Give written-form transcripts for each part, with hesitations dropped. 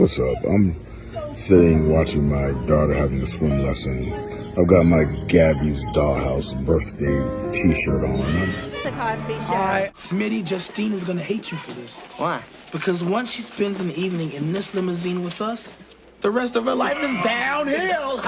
What's up? I'm sitting watching my daughter having a swim lesson. I've got my Gabby's Dollhouse birthday t-shirt on. The Cosby Show. Smitty, Justine is gonna hate you for this. Why? Because once she spends an evening in this limousine with us, the rest of her life is downhill.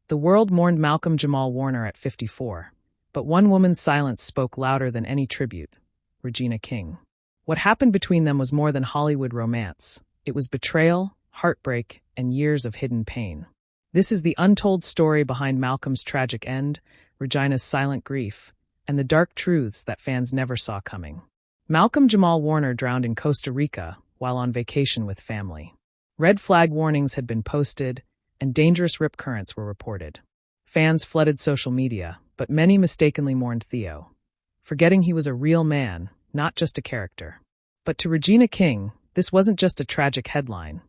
The world mourned Malcolm-Jamal Warner at 54, but one woman's silence spoke louder than any tribute: Regina King. What happened between them was more than Hollywood romance. It was betrayal, heartbreak, and years of hidden pain. This is the untold story behind Malcolm's tragic end, Regina's silent grief, and the dark truths that fans never saw coming. Malcolm-Jamal Warner drowned in Costa Rica while on vacation with family. Red flag warnings had been posted, and dangerous rip currents were reported. Fans flooded social media, but many mistakenly mourned Theo, forgetting he was a real man, not just a character. But to Regina King, this wasn't just a tragic headline.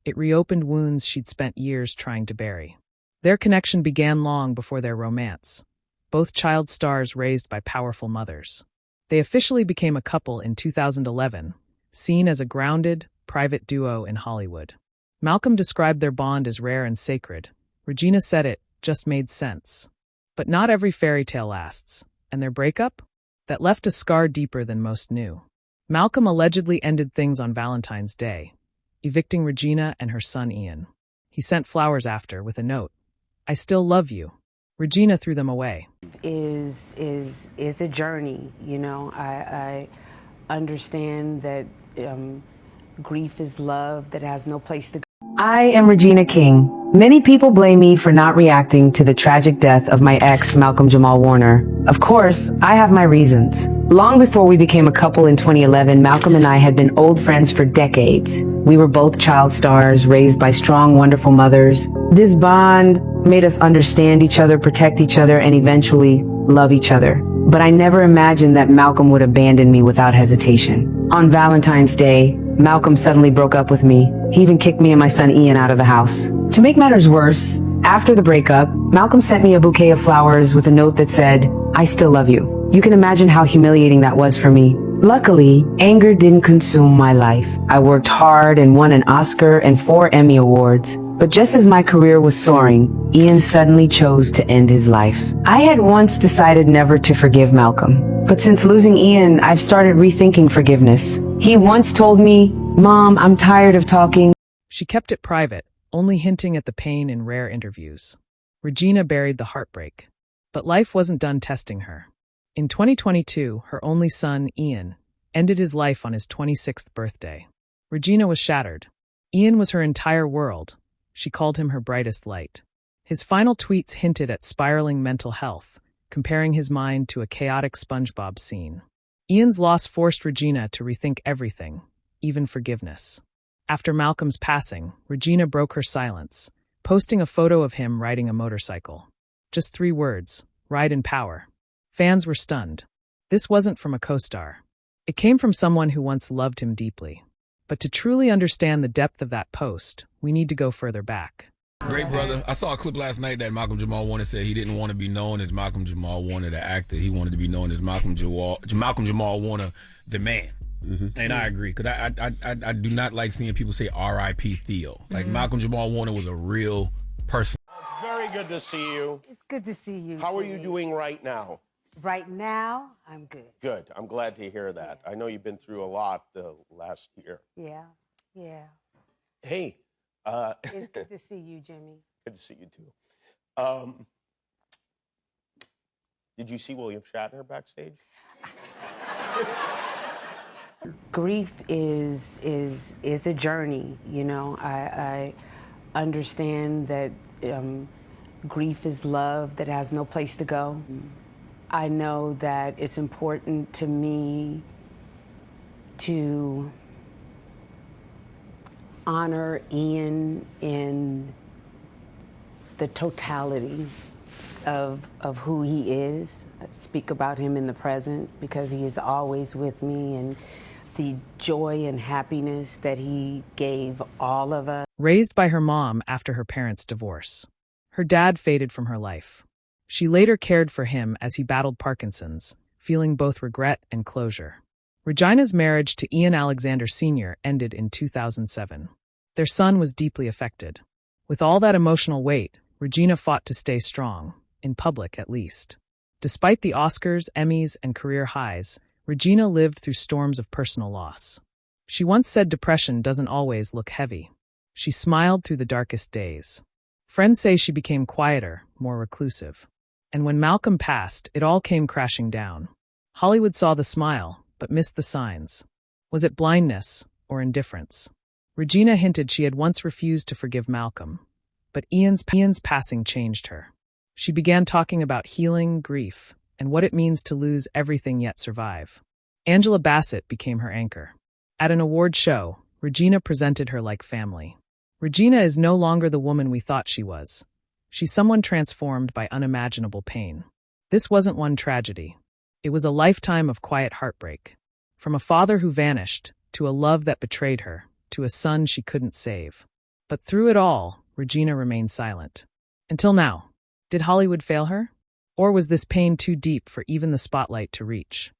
It reopened wounds she'd spent years trying to bury. Their connection began long before their romance, both child stars raised by powerful mothers. They officially became a couple in 2011, seen as a grounded, private duo in Hollywood. Malcolm described their bond as rare and sacred. Regina said it just made sense. But not every fairy tale lasts, and their breakup? That left a scar deeper than most knew. Malcolm allegedly ended things on Valentine's Day, evicting Regina and her son Ian. He sent flowers after with a note: "I still love you." Regina threw them away. Is a journey, you know. I understand that grief is love that has no place to go. I am Regina King. Many people blame me for not reacting to the tragic death of my ex, Malcolm-Jamal Warner. Of course, I have my reasons. Long before we became a couple in 2011, Malcolm and I had been old friends for decades. We were both child stars, raised by strong, wonderful mothers. This bond made us understand each other, protect each other, and eventually love each other. But I never imagined that Malcolm would abandon me without hesitation. On Valentine's Day, Malcolm suddenly broke up with me. He even kicked me and my son Ian out of the house. To make matters worse, after the breakup, Malcolm sent me a bouquet of flowers with a note that said, "I still love you." You can imagine how humiliating that was for me. Luckily, anger didn't consume my life. I worked hard and won an Oscar and 4 Emmy Awards. But just as my career was soaring, Ian suddenly chose to end his life. I had once decided never to forgive Malcolm. But since losing Ian, I've started rethinking forgiveness. He once told me, "Mom, I'm tired of talking." She kept it private, only hinting at the pain in rare interviews. Regina buried the heartbreak. But life wasn't done testing her. In 2022, her only son, Ian, ended his life on his 26th birthday. Regina was shattered. Ian was her entire world. She called him her brightest light. His final tweets hinted at spiraling mental health, comparing his mind to a chaotic SpongeBob scene. Ian's loss forced Regina to rethink everything, even forgiveness. After Malcolm's passing, Regina broke her silence, posting a photo of him riding a motorcycle. Just 3 words: ride in power. Fans were stunned. This wasn't from a co-star. It came from someone who once loved him deeply. But to truly understand the depth of that post, we need to go further back. Great brother. I saw a clip last night that Malcolm-Jamal Warner said he didn't want to be known as Malcolm-Jamal Warner, the actor. He wanted to be known as Malcolm-Jamal Warner, the man. Mm-hmm. And I agree, because I do not like seeing people say R.I.P. Theo. Like, Malcolm-Jamal Warner was a real person. It's very good to see you. It's good to see you, How are Jimmy. you doing right now? Right now, I'm good. Good. I'm glad to hear that. I know you've been through a lot the last year. Yeah. Hey. It's good to see you, Jimmy. Good to see you, too. Did you see William Shatner backstage? Grief is a journey, you know. I understand that grief is love that has no place to go. I know that it's important to me to honor Ian in the totality of who he is. I speak about him in the present because he is always with me, and the joy and happiness that he gave all of us. Raised by her mom after her parents' divorce, her dad faded from her life. She later cared for him as he battled Parkinson's, feeling both regret and closure. Regina's marriage to Ian Alexander Sr. ended in 2007. Their son was deeply affected. With all that emotional weight, Regina fought to stay strong, in public at least. Despite the Oscars, Emmys, and career highs, Regina lived through storms of personal loss. She once said depression doesn't always look heavy. She smiled through the darkest days. Friends say she became quieter, more reclusive. And when Malcolm passed, it all came crashing down. Hollywood saw the smile, but missed the signs. Was it blindness or indifference? Regina hinted she had once refused to forgive Malcolm, but Ian's passing changed her. She began talking about healing, grief, and what it means to lose everything yet survive. Angela Bassett became her anchor. At an award show, Regina presented her like family. Regina is no longer the woman we thought she was. She's someone transformed by unimaginable pain. This wasn't one tragedy. It was a lifetime of quiet heartbreak. From a father who vanished, to a love that betrayed her, to a son she couldn't save. But through it all, Regina remained silent. Until now. Did Hollywood fail her? Or was this pain too deep for even the spotlight to reach?